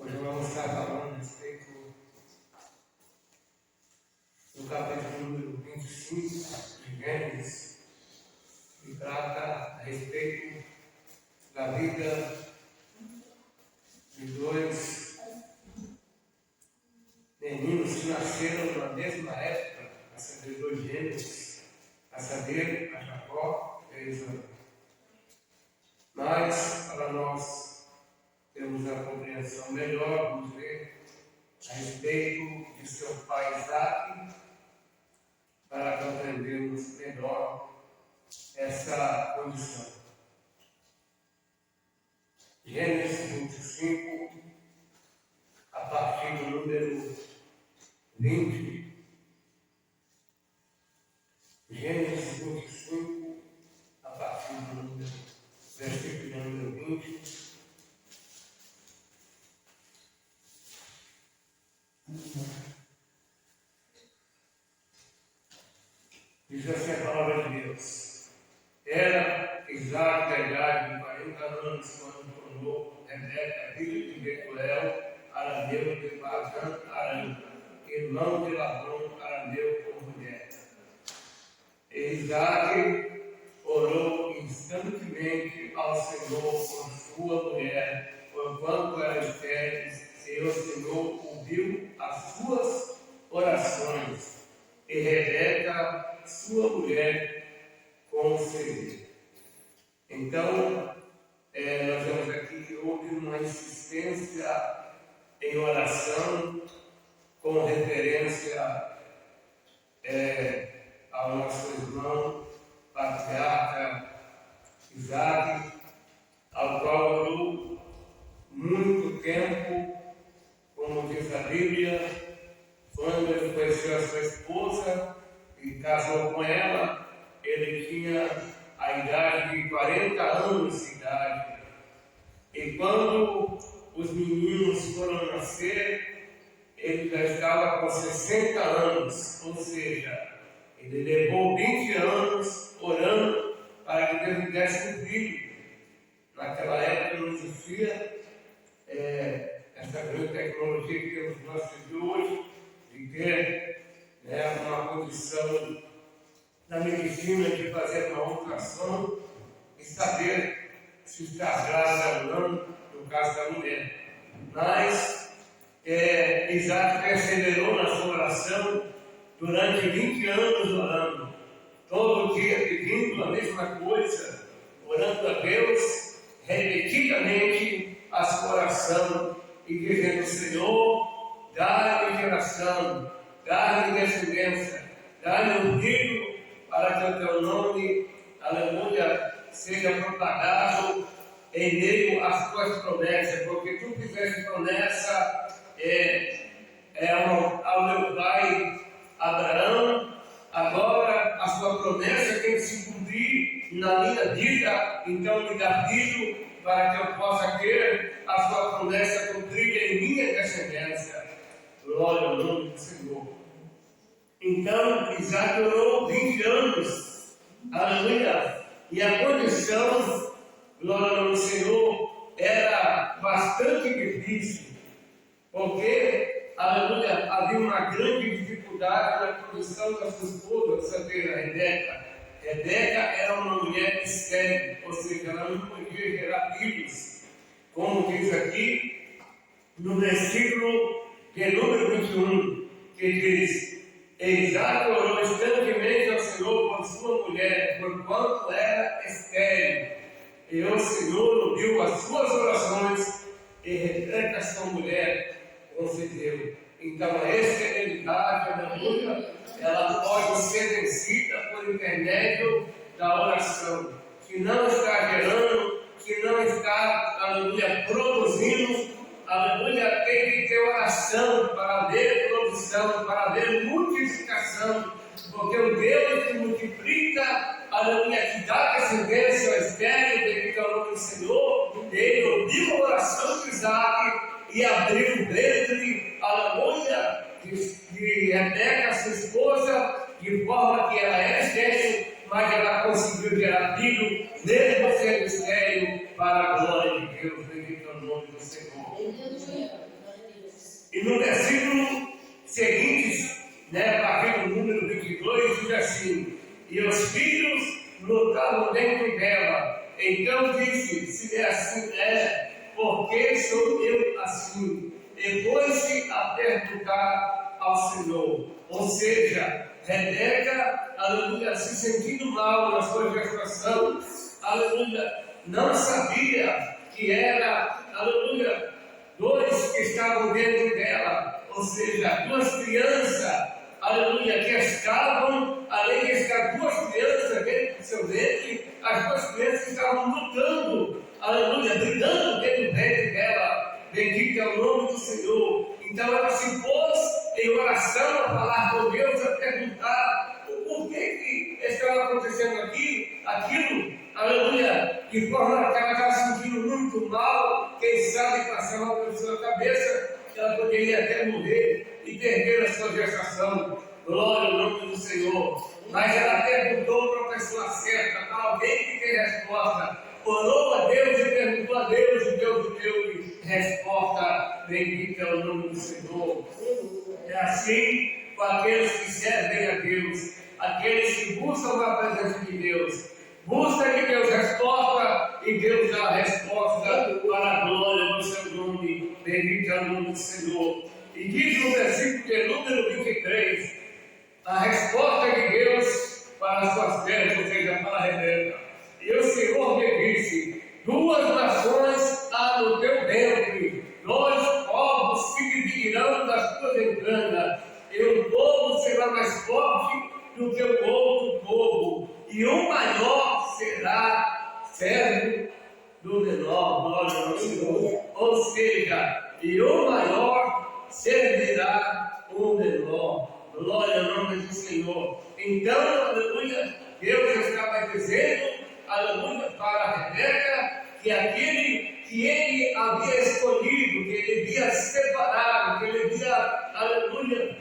Hoje vamos estar falando a respeito do capítulo número 25 de Gênesis, que trata a respeito da vida de dois meninos que nasceram na mesma época, a saber, dois gêmeos, a saber, a Jacó e a Esaú. Mas, para nós termos a compreensão melhor, vamos ver a respeito de seu pai Isaac, para compreendermos melhor essa condição. Gênesis 25, a partir do número 20. Gênesis 25, a partir do versículo número 20. Diz assim a palavra de Deus: Era Isaac da idade de 40 anos quando tornou Rebeca, filha de Betuel, arameu de Padan Aram, irmão de Labão, arameu, com mulher. E Isaac orou instantemente ao Senhor por sua mulher, porquanto era estéril, e o Senhor ouviu as suas orações, e Rebeca, sua mulher, concedeu. Então, nós vemos aqui que houve uma insistência em oração com referência ao nosso irmão patriarca Isaac, ao qual orou muito tempo, como diz a Bíblia, quando ele conheceu a sua esposa e casou com ela, ele tinha a idade de 40 anos de idade. E quando os meninos foram nascer, ele já estava com 60 anos, ou seja, ele levou 20 anos orando para que Deus lhe desse um filho. Naquela época não existia essa grande tecnologia que temos nós de hoje, de ter uma condição da medicina de fazer uma ultrassom e saber se está grávida ou não, no caso da mulher. Mas Isaac perseverou na sua oração durante 20 anos orando, todo dia pedindo a mesma coisa, orando a Deus repetidamente a sua oração e dizendo: Senhor, dá-me geração, dá-me descendência, dá-me um filho, para que o teu nome, aleluia, seja propagado em meio às tuas promessas, porque tu fizeste promessa ao meu pai Abraão, agora a sua promessa tem que se cumprir na minha vida, então me dá filho, para que eu possa ter a sua promessa cumprida em minha descendência. Glória ao nome do Senhor. Então, Isaac orou 20 anos, aleluia, e a condição, glória ao nome do Senhor, era bastante difícil, porque, aleluia, havia uma grande dificuldade na condição da sua esposa, saber, a Rebeca. Rebeca era uma mulher estéril, ou seja, ela não podia gerar filhos, como diz aqui no versículo de número 21, que diz: Isaac orou instantemente ao Senhor por sua mulher, porquanto era estéril, e o Senhor ouviu as suas orações, e Rebeca, sua mulher, concedeu. Então, a esterilidade, aleluia, ela pode ser vencida por intermédio da oração. Que não está gerando, que não está, aleluia, produzindo, aleluia, tem que ter oração para haver produção, para haver multiplicação, porque o Deus que multiplica, aleluia, que dá descendência ao estéril, que é o nome do Senhor, ele ouviu a oração de Isaac e abriu o ventre, aleluia, de Rebeca, sua esposa, de forma que ela era estéril, mas ela conseguiu gerar filho, mesmo sendo estéril, para a glória de Deus. é o nome do Senhor. E no versículo seguinte, capítulo número 22, diz assim: e os filhos lutavam dentro dela. Então disse: se é assim porque sou eu assim? E pôs-se a perguntar ao Senhor. Ou seja, Rebeca, aleluia, se sentindo mal na sua gestação, aleluia, não sabia que era, aleluia, dois que estavam dentro dela, ou seja, duas crianças, aleluia, que estavam, além de estar duas crianças dentro do seu ventre, as duas crianças estavam lutando, aleluia, brigando dentro do ventre dela. Bendito é o nome do Senhor. Então ela se pôs em oração a falar com Deus, a perguntar o porquê que estava acontecendo aquilo, aleluia, de forma que ela estava sentindo muito mal. Quem sabe passava pela sua cabeça que ela poderia até morrer e perder a sua gestação. Glória ao nome do Senhor. Mas ela perguntou para a pessoa certa, para alguém que tem resposta. Orou a Deus e perguntou a Deus, e Deus deu resposta. Bendito é o nome do Senhor. É assim com aqueles que servem a Deus, aqueles que buscam a presença de Deus. Busca de Deus resposta e Deus dá a resposta para a glória do seu nome. Bendito é o nome do Senhor. E diz no versículo de número 23, a resposta de Deus para as suas terras, ou seja, para a Rebeca. E o Senhor me disse: duas nações há no teu ventre, dois povos se dividirão das tuas entranhas, e um povo será mais forte do que o outro povo, e o maior será servo do menor. Glória ao Senhor. Ou seja, e o maior servirá o menor. Glória ao nome do Senhor. Então, aleluia, Deus estava dizendo, aleluia, para a Rebeca, que aquele que ele havia escolhido, que ele havia separado, que ele havia, aleluia,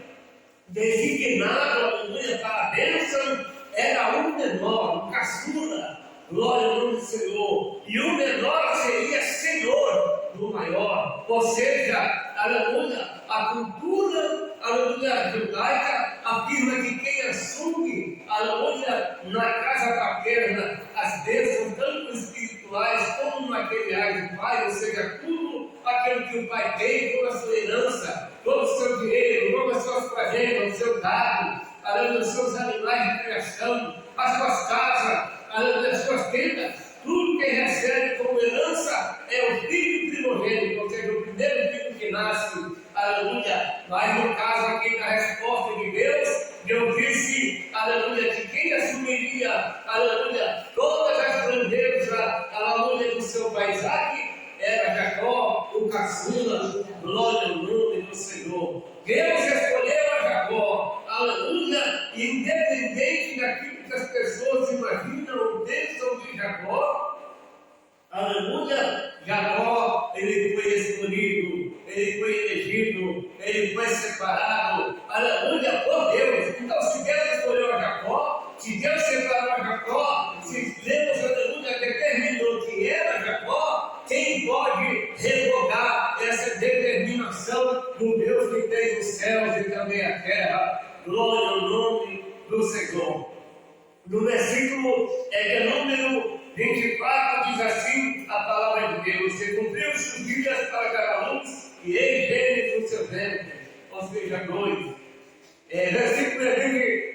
designado, aleluia, para a bênção, era um menor, um caçula. Glória ao nome do Senhor. E o menor seria senhor do maior. Ou seja, aleluia, a cultura, aleluia, judaica afirma que quem assume, aleluia, na casa paterna as bênçãos, tanto espirituais como materiais do pai, ou seja, tudo aquilo que o pai tem, toda a sua herança, todo o seu dinheiro, todas as suas fazendas, o seu gado, aleluia, os seus animais de criação, as suas casas, aleluia, as suas tendas, tudo que recebe como herança é o filho primogênito, ou seja, o primeiro filho que nasce, aleluia. Mas no caso aqui da resposta de Deus disse, aleluia, que quem assumiria, aleluia, todas as bandeiras, aleluia, do seu pai Isaac, era Jacó, o caçula. Glória ao nome do Senhor. Deus escolheu a Jacó, aleluia, independente daquilo que as pessoas imaginam ou pensam de Jacó, aleluia, Jacó, ele foi escolhido, ele foi elegido, ele foi separado, aleluia, por Deus. Então, se Deus escolheu a Jacó, se Deus separou a Jacó, se Deus, aleluia, determinou que era Jacó, quem pode revogar essa determinação do Deus que tem os céus e também a terra? Glória ao nome do Senhor. No versículo de número 24 diz assim a palavra de Deus: se cumpriu os dias para dar luz, e ele veio no seu ventre, ou seja, dois. Versículo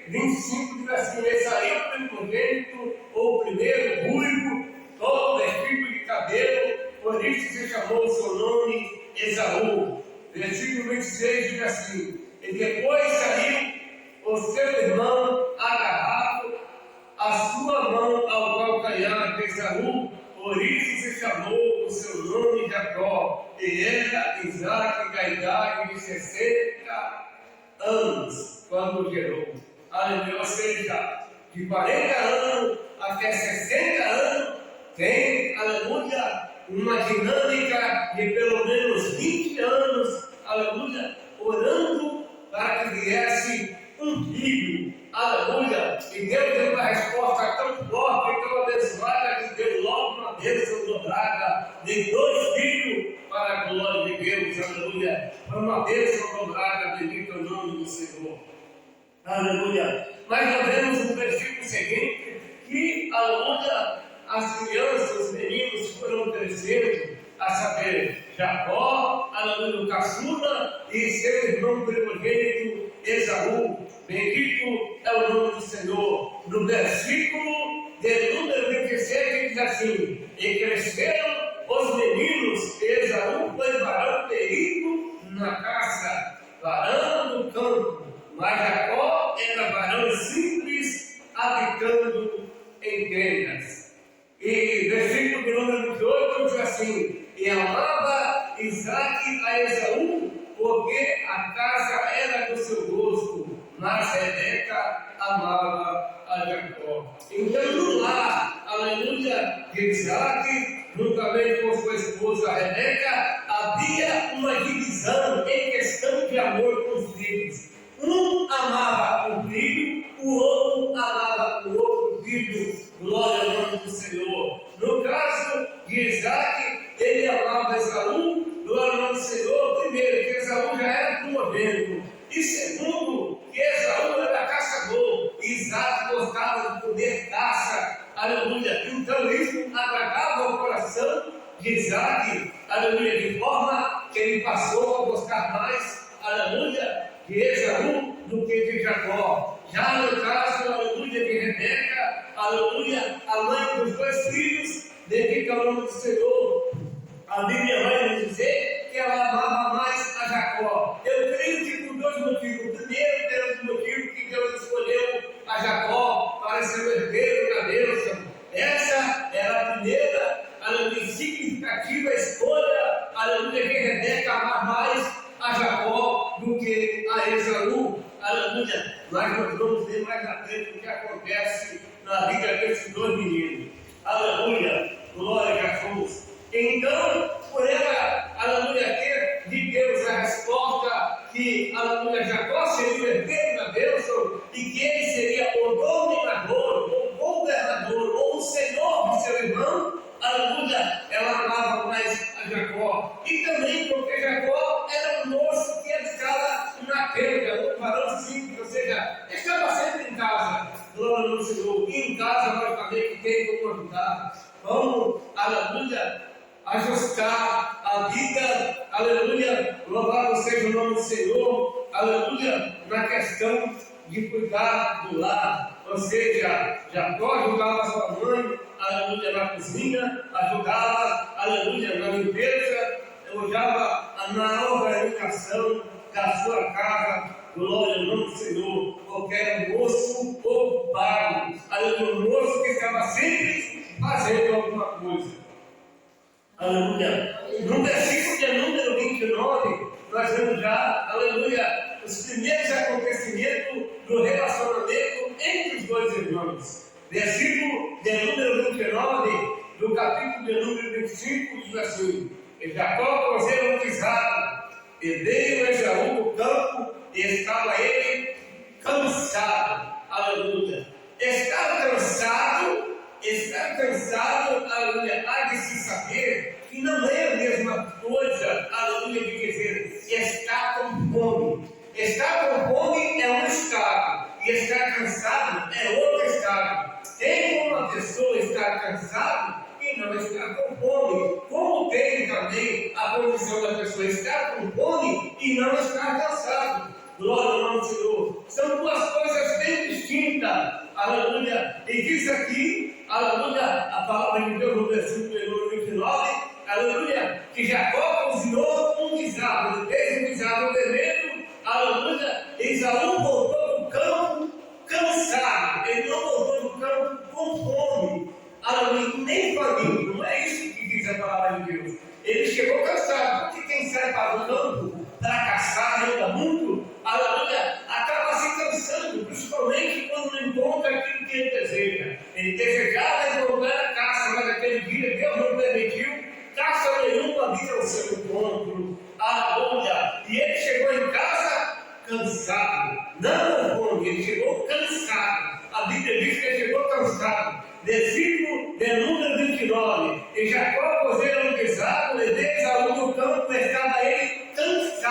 25 diz assim: e saiu o primogênito, ou o primeiro, ruivo, todo vestido de cabelo, por isso se chamou o seu nome Esaú. Versículo 26 diz assim: e depois saiu o seu irmão agarrado a sua mão ao calcanhar de Esaú, por isso se chamou o seu nome Jacó, e era Isaac da idade de 60 anos, quando gerou. Aleluia, ou seja, de 40 anos até 60 anos, tem, aleluia, uma dinâmica de pelo menos 20 anos, aleluia, orando para que viesse um filho, aleluia, e Deus deu uma resposta tão forte, tão abençoada, que deu logo uma bênção dobrada de dois filhos, aleluia, para uma bênção dobrada, bendito é o nome do Senhor, aleluia. Mas nós vemos no versículo seguinte que, aleluia, as crianças, os meninos foram crescendo, a saber, Jacó, aleluia, o caçula, e seu irmão primogênito, Esaú. Bendito é o nome do Senhor. No versículo de número 27 diz assim: e cresceram os meninos, Esaú foi varão perito na caça, varão do campo, mas Jacó era varão simples, habitando em tendas. E versículo de número 28 diz assim: e amava Isaque a Esaú, porque a casa era do seu gosto, mas Rebeca amava a Jacó. Então, no lar, aleluia, de Isaque, juntamente com sua esposa Rebeca, havia uma divisão em questão de amor com os filhos. Um amava o filho, o outro amava o outro filho. Glória ao nome do Senhor. No caso de Isaque, ele amava Esaú. Glória ao nome do Senhor. Primeiro, que Esaú já era primogênito. E segundo, que Esaú era caçador. Isaque gostava de comer caça. Aleluia. Então isso agradava o coração de Isaque. Aleluia. De forma que ele passou a gostar mais, aleluia, de Esaú do que de Jacó. Já no caso, aleluia, de Rebeca, aleluia, a mãe dos dois filhos, dedica ao nome do Senhor. A Bíblia vai nos dizer que ela amava mais a Jacó. Eu creio que por dois motivos. Primeiro, pelo motivo que Deus escolheu a Jacó para ser o herdeiro da bênção. Essa era a primeira, aleluia, significativa escolha, aleluia, que Rebeca amava mais a Jacó do que a Esaú, aleluia. Mas nós vamos ver mais à frente o que acontece na vida desses dois meninos, aleluia, glória a Jesus. Então, por ela, aleluia, ter de Deus a resposta que, aleluia, Jacó seria o herdeiro da bênção e que ele seria o dominador, o governador, ou o senhor de seu irmão, aleluia, ela amava mais a Jacó. E também porque Jacó era um moço que estava na tenda, um varão simples, ou seja, estava sempre em casa. Glória ao Senhor. E em casa nós também tem como ajudar. Vamos, aleluia, ajustar a vida, aleluia, louvado seja o nome do Senhor, aleluia, na questão de cuidar do lar. Ou seja, Jacó ajudava sua mãe, aleluia, na cozinha, ajudava, aleluia, na limpeza, ajudava na organização da sua casa. Glória ao nome do Senhor, porque era um moço ocupado, aleluia, um moço que estava sempre fazendo alguma coisa. Aleluia. No versículo de número 29, nós vemos já, aleluia, os primeiros acontecimentos do relacionamento entre os dois irmãos. Versículo de número 29, do capítulo de número 25, diz assim: e Jacó cozeu um guisado, e veio Esaú do campo, e estava ele cansado. Aleluia. Estar cansado, aleluia, há de se saber que não é a mesma coisa, aleluia, de dizer estar com fome. Estar com fome é um estado, e estar cansado é outro estado. Tem uma pessoa estar cansado e não estar com fome, como tem também a condição da pessoa estar com fome e não estar cansado. Glória ao nome do Senhor. São duas coisas bem distintas. Aleluia. E diz aqui, aleluia, a palavra de Deus no versículo número 29, aleluia, que Jacó cozinhou um guisado. Ele fez um guisado vermelho, aleluia. Esaú voltou do campo cansado. Ele não voltou do campo com fome, aleluia, nem faminto. Não é isso que diz a palavra de Deus. Ele chegou cansado, porque quem sai para o campo para caçar ainda muito, aleluia, acaba se cansando, principalmente quando não encontra aquilo que ele deseja. Ele desejava encontrar a caça, mas aquele dia Deus não permitiu caça nenhuma vir ao seu encontro. Aleluia. E ele chegou em casa cansado, não com fome, ele chegou cansado. A Bíblia diz que ele chegou cansado. Versículo de número 29. E Jacó cozeram um guisado, e Esaú no campo, estava ele cansado.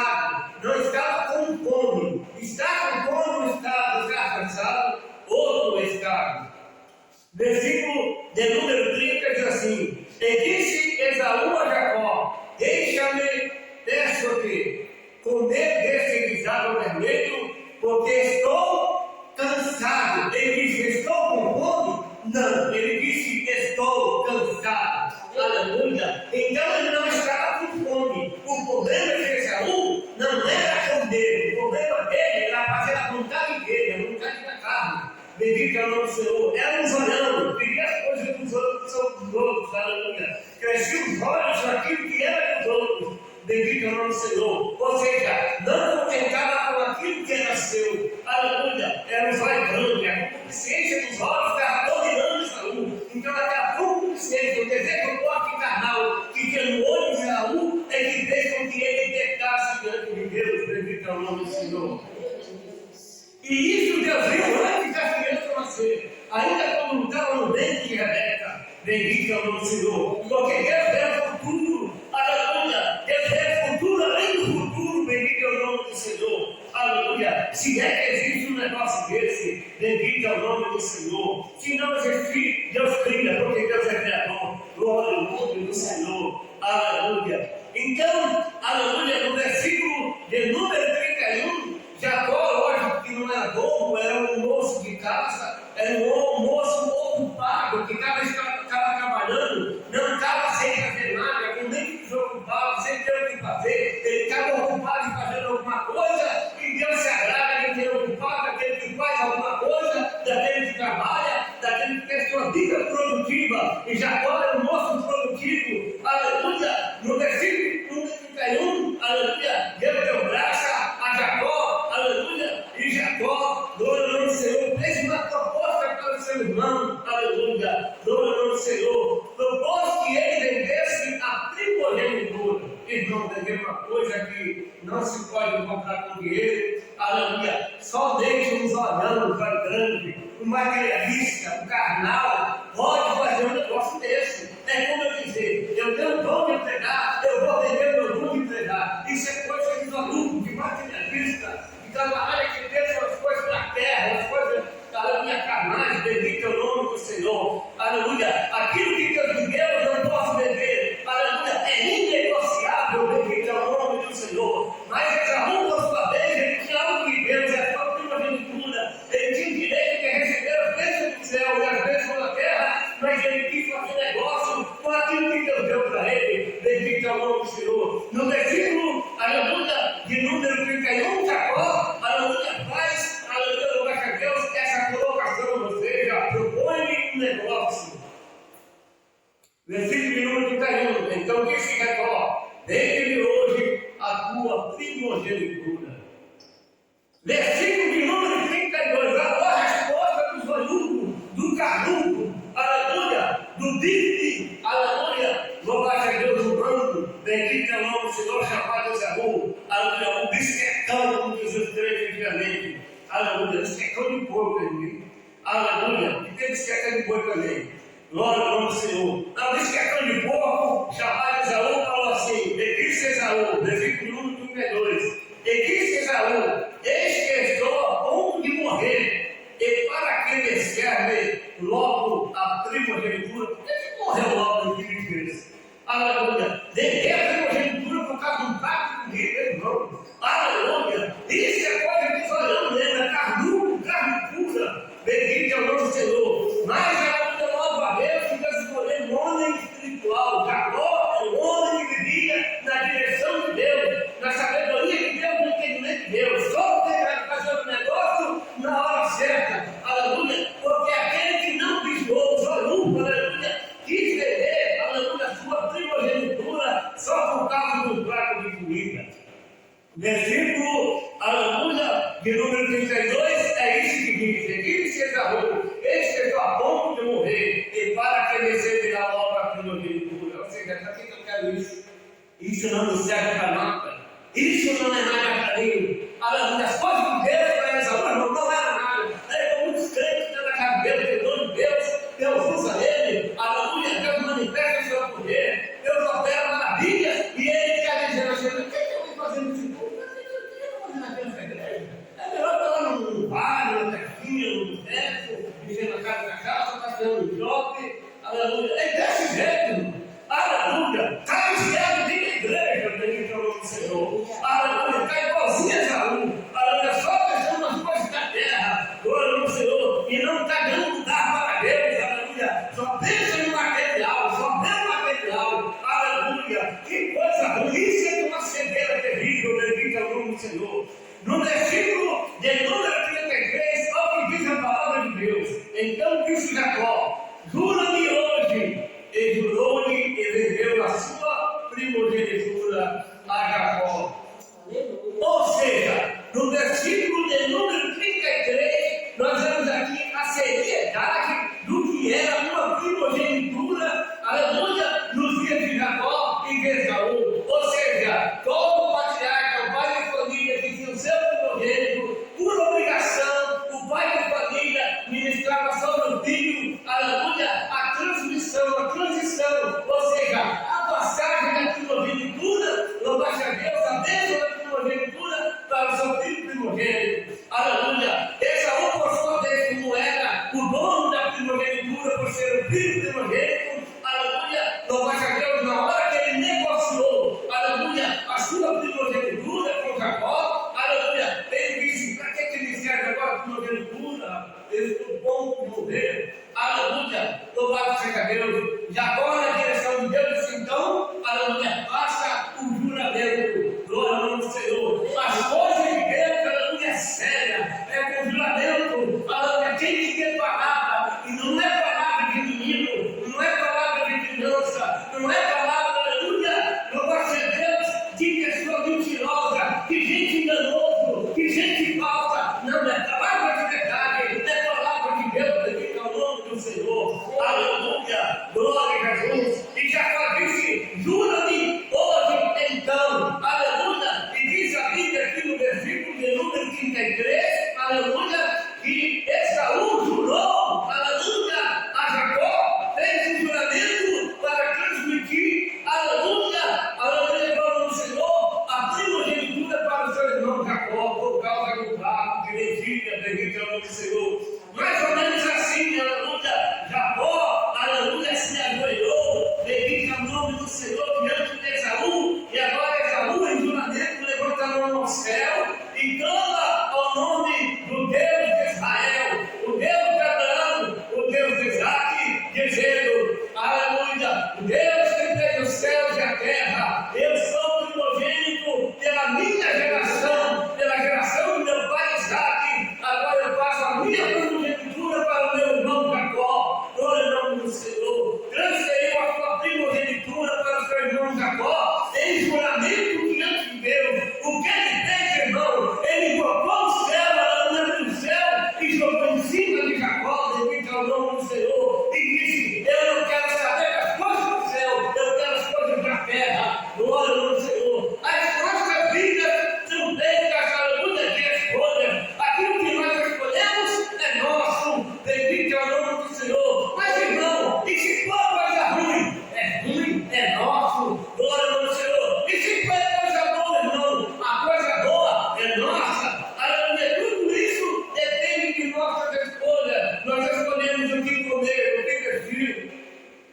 quê? Comer desse guisado vermelho, porque estou cansado. Ele disse, estou com fome? Não, ele disse, estou cansado. Aleluia. Então ele não estava com fome. O problema de Esaú não era a fome dele. O problema dele era fazer a vontade dele, a vontade da carne. Bendito é o nome do Senhor. Era um zoião, queria as coisas dos outros, são dos outros. Aleluia. Crescia os olhos naquilo que era dos outros. Bendito é o nome do Senhor. Ou seja, não contentava com aquilo que era seu. Aleluia. Era um zóio grande. A concupiscência dos olhos estava dominando Esaú. Então aquela concupiscência, o desejo forte carnal que tinha no olho de Esaú é que fez com que ele pecasse diante de Deus. Bendito é o nome do Senhor. E isso Deus viu antes da criança nascer. Ainda quando não estava no ventre de Rebeca. Bendito é o nome do Senhor. Porque Deus vê o futuro. Aleluia. Deus vê o futuro além do futuro. Bendito é o nome do Senhor. Aleluia. Se é que existe um negócio desse, bendito é o nome do Senhor. Se não existir, Deus cria, porque Deus é criador. Glória ao nome do Senhor. Aleluia. Então, aleluia, no versículo de número 31, Jacó, lógico que não era dono, era um moço de casa, era um moço ocupado, que estava trabalhando, não estava sem fazer nada, com nem desocupado, sem ter o que fazer, ele estava ocupado em fazer alguma coisa, e Deus se agrada de ter ocupado, daquele que faz alguma coisa, daquele que trabalha, daquele que tem sua vida produtiva, e Jacó era um moço produtivo, aleluia, no versículo 31, aleluia, Deus deu graça a Jacó, aleluia, e Jacó, glória ao nome do Senhor, fez uma proposta para o seu irmão, aleluia, glória ao nome do Senhor, propôs que ele vendesse a primogenitura. Irmão, vender uma coisa que não se pode comprar com dinheiro, aleluia, só deixa uns olhando, vai grande, o materialista, o carnal, pode fazer um negócio desse. É como eu dizer, eu tenho um dom de empregar, eu vou vender meu dom de empregar. Isso é coisa de maluco, de materialista, de camarada que pensa as coisas da terra, as coisas da minha carnagem, bendito é o nome do Senhor. Aleluia. Aquilo que Deus me deu, eu não posso vender. Aleluia. É inegociável, bendito é o nome do Senhor. Mas Esaú, por sua vez, ele tinha algo que Deus, é sua primogenitura. Ele tinha o direito de receber as bênçãos do céu e as bênçãos da terra, mas ele quis fazer negócio com aquilo que Deus deu para ele. Bendito é o nome do Senhor. No versículo, aleluia, de número 31, Jacó, aleluia, faz, aleluia, louvar a Deus, essa colocação, ou seja, propõe um negócio. Versículo de número 31, então disse Jacó, dê-me hoje a tua primogenitura. Versículo de número 32, a resposta do zoiudo, do carnudo, aleluia, do bife, aleluia, louvado a Deus do bando, bendito é o nome do Senhor, chamado Esaú, aleluia, um bisquetão, como diz os três antigamente, aleluia, bisquetão de porco, aleluia, e tem bisquetão de boi também, glória ao nome do Senhor, não, bisquetão de porco, chamado Esaú, falou assim, e disse Esaú, versículo número 32, e disse Esaú, eis que estou a ponto de morrer, e para que me serve logo a primogenitura? Por que morreu logo no filho de Deus? Aleluia! Vender a primogenitura por causa de um pacto comigo, irmão. Aleluia! Isso é coisa que só eu lembro, é carne pura. Bendito é o nome do Senhor. Mas aleluia, logo a Deus, que Deus escolheu um homem espiritual. Jacó é um homem que vivia na direção de Deus, na sabedoria de Deus, no entendimento de Deus. Só poderá fazer o negócio na hora certa. Aleluia! Porque aquele que não pisou, só nunca, aleluia, quis vender, aleluia, sua primogenitura só por causa do prato de comida. Versículo, aleluia, de número 32, é isso que diz: e disse Esaú, eis que estou a ponto de morrer, e para que me servirá logo a primogenitura. Ou seja, para que eu quero isso? Isso não me serve para nada. Isso não é nada para mim. Aleluia, as coisas de Deus para Esaú não era nada. É como muitos crentes na casa dele, perdão de Deus, Deus usa ele, aleluia, Deus manifesta o seu poder, Deus opera maravilhas, e ele quer dizer assim: o que eu estou fazendo isso? É melhor estar lá num bar, numa festinha, num teto, dizendo na casa da casa, está dando um job, aleluia. É desse jeito, aleluia. Está certo, tem igreja, bendito é o nome do Senhor. No versículo de número 33, olha o que diz a palavra de Deus. Então disse Jacó: jura-me hoje. E jurou-lhe e vendeu a sua primogenitura a Jacó. Ou seja, no versículo de número 33, nós vemos aqui a seriedade do que era uma primogenitura, aleluia, nos dias de Jacó e de Esaú. Ou seja, todo patriarca, o pai de família, que tinha o seu primogênito, por obrigação, o pai de família ministrava sobre o filho, aleluia, a transição, ou seja, a passagem da primogenitura, louvado a Deus, a bênção da primogenitura para o seu filho primogênito, aleluia. Esaú, por sua vez, como era o dono da primogenitura, por ser o filho primogênito, aleluia, louvado a Deus, na hora que ele negociou, aleluia, a sua primogenitura com Jacó, aleluia, ele disse: para que me serve agora a primogenitura? Eu estou bom de morrer, aleluia, louvado seja Deus. Jacó, na direção de Deus, disse: então, aleluia, faça o juramento, glória ao nome do Senhor. As coisas de Deus, aleluia, é séria, é com juramento, aleluia, tem que ter palavra, e não é palavra de menino, não é palavra de criança, não é palavra, aleluia, louvado seja Deus, de pessoa mentirosa, de gente enganoso, de gente falsa, não é palavra de verdade, é palavra de Deus, bendito é o nome do Senhor, aleluia, glória a Jesus. E Jacó disse: jura-me hoje então, aleluia, e diz a Bíblia aqui no versículo de número 33, aleluia, que Esaú jurou, aleluia, a Jacó, fez um juramento para transmitir, aleluia, aleluia, glória ao Senhor, a primogenitura para o seu irmão Jacó, por causa do barco que ele tinha, bendito é o nome do Senhor. Mais ou menos assim, aleluia, Jacó, aleluia, se ajoelhou, bendito é o nome do Senhor diante de Esaú, e agora Esaú, em juramento, levanta a mão ao céu e clama ao nome do Deus de Israel, o Deus de Abraão, o Deus de Isaque, dizendo: aleluia, Deus que fez os céus e a terra, eu sou primogênito pela minha geração, pela geração do meu pai Isaque, agora eu faço a minha primogenitura para o meu irmão Jacó, glória ao nome do Senhor. Transferiu a sua primogenitura para o seu irmão Jacó, em juramento diante de Deus. O que ele fez, irmão? Ele invocou o céu, aleluia, do céu, e jogou em cima de Jacó, bendito é o nome do Senhor, e disse: eu não quero saber das coisas do céu, eu quero as coisas da terra, glória ao nome do Senhor. As nossas vidas são feitas, aleluia, de escolhas. Aquilo que nós escolhemos é nosso, bendito é o nome do Senhor. Mas, irmão, e se for coisa ruim, é nosso, glória ao nome do Senhor. E se for coisa boa, irmão, a coisa boa é nossa, aleluia. Tudo isso depende de nossas escolhas. Nós escolhemos o que comer, o que vestir,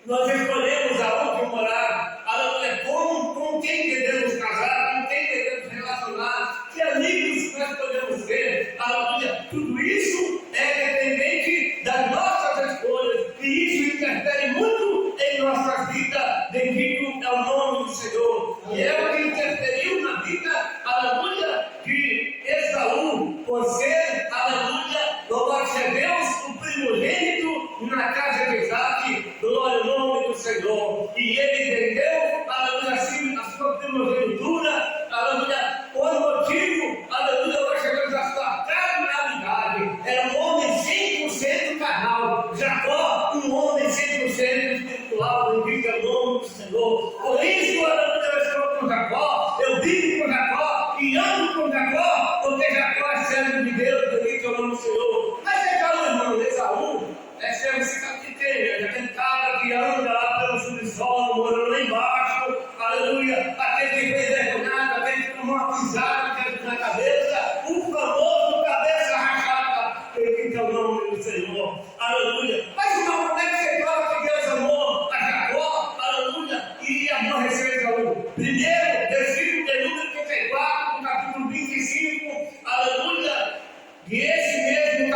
nós escolhemos aonde morar, aleluia, com quem devemos casar, com quem devemos relacionar, que amigos nós podemos ter, aleluia. Tudo isso é dependente das nossas escolhas, e isso interfere muito em nossas vidas, bendito é o nome do Senhor. E é o que interferiu na vida, aleluia, de Esaú, por ser, aleluia, louvado seja Deus, o primogênito na casa de Isaque, glória ao nome do Senhor. E ele vendeu, aleluia, assim, a sua primogenitura, aleluia, por motivo, aleluia, louvado seja Deus, da sua carnalidade. Era um homem 100% carnal. Jacó, um homem 100% espiritual, bendito é o nome do Senhor. Por isso, aleluia, eu estou com Jacó, eu vivo com Jacó e ando com Jacó, porque Jacó é servo de Deus, bendito é o nome do Senhor. Mas Esaú, irmão, Esaú é servo cicatiteiro, aquele cara que anda lá pelo subsolo, morando lá embaixo, aleluia, aquele que foi envergonhado, aquele que tomou uma pisada na cabeça, o famoso cabeça rachada, bendito é o nome do Senhor, aleluia. Mas, irmão, como é que você fala que Deus amou a Jacó, aleluia, e aborreceu Esaú? Primeiro, versículo de número 34, capítulo 25, aleluia, e esse mesmo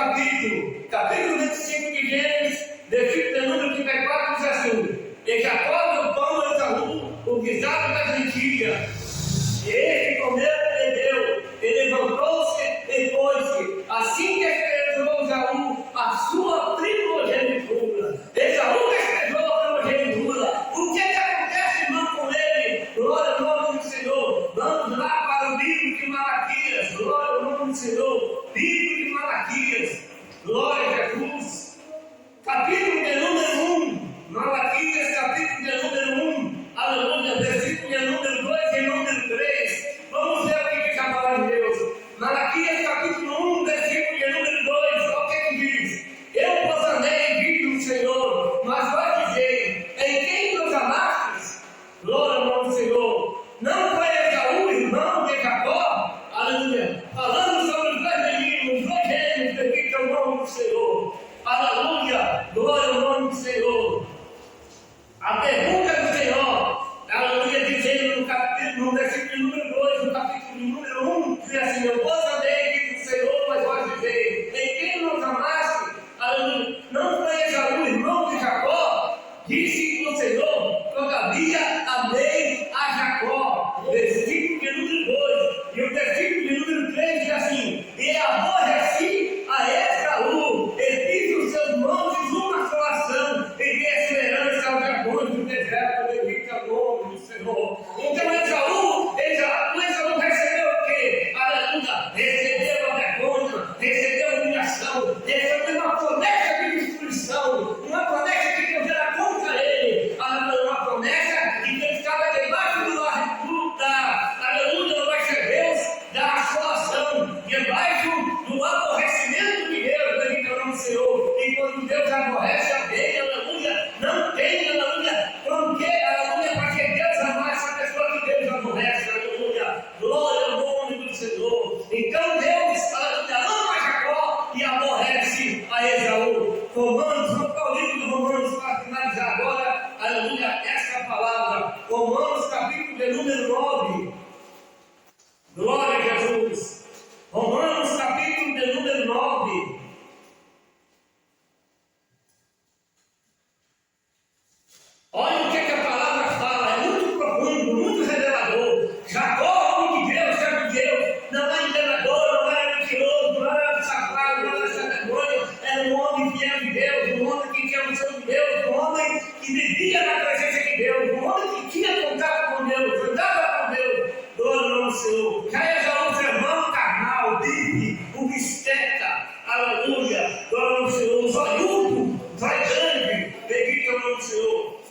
capítulo 25 de Gênesis, do Senhor. Livro de Malaquias. Glória a Jesus. Capítulo de número 1. Malaquias, capítulo de número 1. Aleluia. Versículo de número 2 e número 3. Vamos ver o que diz a palavra de Deus. Malaquias, capítulo 1, versículo de número 2. Olha o que diz. Eu vos amei, diz o Senhor, mas vós dizei, em quem nos amastes? Glória ao nome do Senhor. Não foi Esaú, irmão de Jacó? Aleluia. Falando sobre os dois meninos, dois gêmeos, bendito é o nome do Senhor. Aleluia. Glória ao nome do Senhor. A pergunta do Senhor, aleluia, dizendo no versículo número 2, no capítulo número 1, diz assim: eu vos amei, diz o Senhor, mas vós dizei, em quem nos amaste? Aleluia. Não foi Esaú, irmão de Jacó? Disse o Senhor, todavia amei a Jacó. Versículo de número 2. E o versículo de número 3 diz assim: e aborreci a Esaú, e fiz os seus montes uma assolação, e dei esperança aos dragões do deserto, bendito é o nome do Senhor. Então Esaú recebeu o quê? Aleluia. Recebeu a vergonha, recebeu a humilhação, recebeu uma promessa de destruição, uma promessa que Deus era contra ele, uma promessa de que ele estava debaixo aleluia, vai ser Deus da assolação, debaixo do aborrecimento de Deus, bendito é o nome do Senhor. E quando Deus aborrece alguém, aleluia, não tem, aleluia, porque, aleluia, para que Deus amasse essa pessoa que Deus aborrece, aleluia, glória ao nome do Senhor. Então Deus, aleluia, ama Jacó e aborrece a Esaú. Romanos, vamos para o livro de Romanos para finalizar agora, aleluia, essa palavra. Romanos, capítulo de número 9. Glória a Jesus. Romanos, capítulo de número 9. Olha o que a palavra fala, é muito profundo, muito revelador. Jacó, homem de Deus, servo de Deus, não era enganador, não era mentiroso, não era safado, não era sem vergonha, era um homem fiel de Deus, um homem que tinha noção de Deus, um homem que vivia na presença de Deus, um homem que tinha contato com Deus, andava com Deus. Glória ao nome do Senhor. Já Esaú, seu irmão carnal, vive, o bisteca, aleluia, glória ao nome do Senhor, o zoiudo, vai grande, bendito é o nome do Senhor.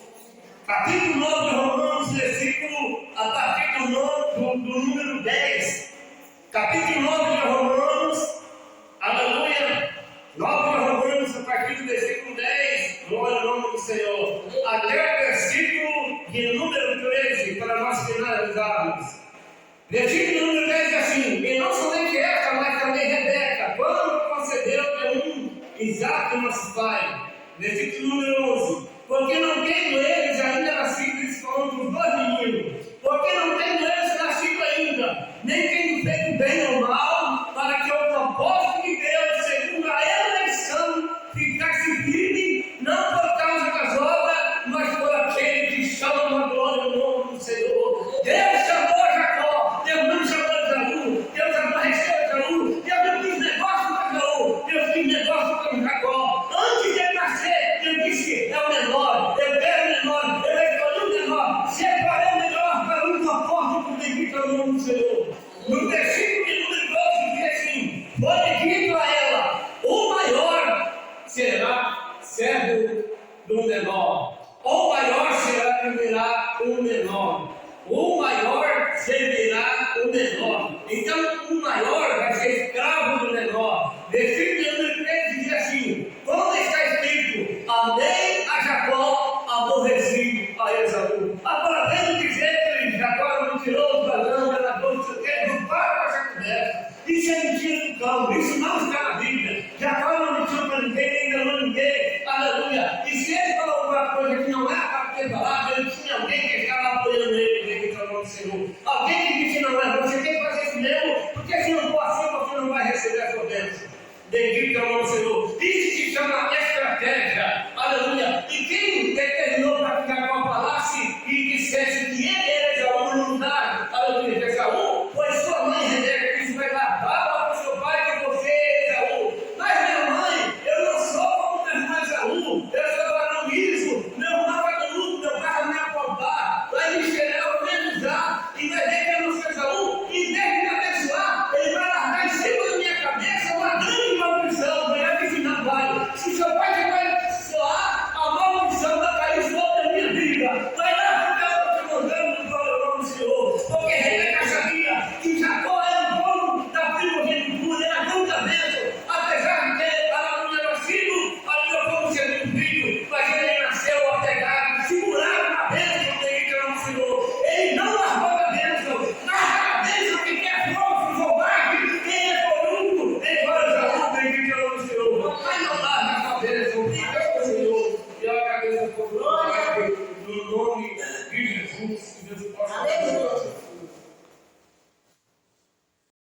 Capítulo 9 de Romanos, versículo, a partir do número 10. Capítulo 9 de Romanos, aleluia, 9 de Romanos, a partir do versículo 10, glória ao nome do Senhor, até o versículo de número 13, para nós finalizarmos. Versículo número 10 diz assim: e não somente esta, mas também Rebeca, quando concedeu a Isaac, nosso pai. Versículo número 11: porque não tendo eles ainda nascido, falando dos dois meninos, porque não tendo eles nascido ainda, nem tendo feito bem ou mal, para que o propósito de Deus, segundo a eleição, ficasse firme, não por causa das obras, mas por aquele que chama a glória no nome do Senhor. Deus chamou Jacó, Deus não chamou Esaú, Deus aborreceu Esaú, Deus não quis negócio com Esaú, Deus quis negócio com Jacó. Antes de ele nascer, Deus disse: é o menor, eu quero o menor, eu escolhi o menor, separei o menor para um propósito, bendito é o nome do Senhor. No versículo de número 12 diz assim: foi dito a ela, o maior será servo do menor, o maior servirá o menor, o maior servirá o menor. Então o maior vai ser escravo do menor. Versículo de número 13 diz assim: como está escrito, amei a Jacó, aborreci a Esaú. Agora vem dizer que Jacó era mentiroso, ladrão, enganador, não sei o quê, não para com essa conversa. Isso é mentira do cão, isso não está na Bíblia. Jacó não mentiu para ninguém, nem enganou ninguém, aleluia. E se ele falou alguma coisa que não era para ter falado, ele tinha alguém que estava apoiando ele, bendito é o nome do Senhor. Alguém que disse: não é, você tem que fazer isso mesmo, porque se não for assim, você não vai receber a sua bênção. Bendito é o nome do Senhor. Isso se chama estratégia, aleluia. E quem determinou para que Jacó falasse e dissesse que ele era Esaú no lugar, aleluia, de Esaú, foi sua mãe Rebeca, que disse: vai lá, fala para o seu pai que você é Esaú. Mas minha mãe, eu não sou como meu irmão Esaú, eu sou varão liso, meu irmão vai no luto, meu pai vai me apontar, vai me cheirar, vai me usar, e vai ver que eu não sou Esaú, e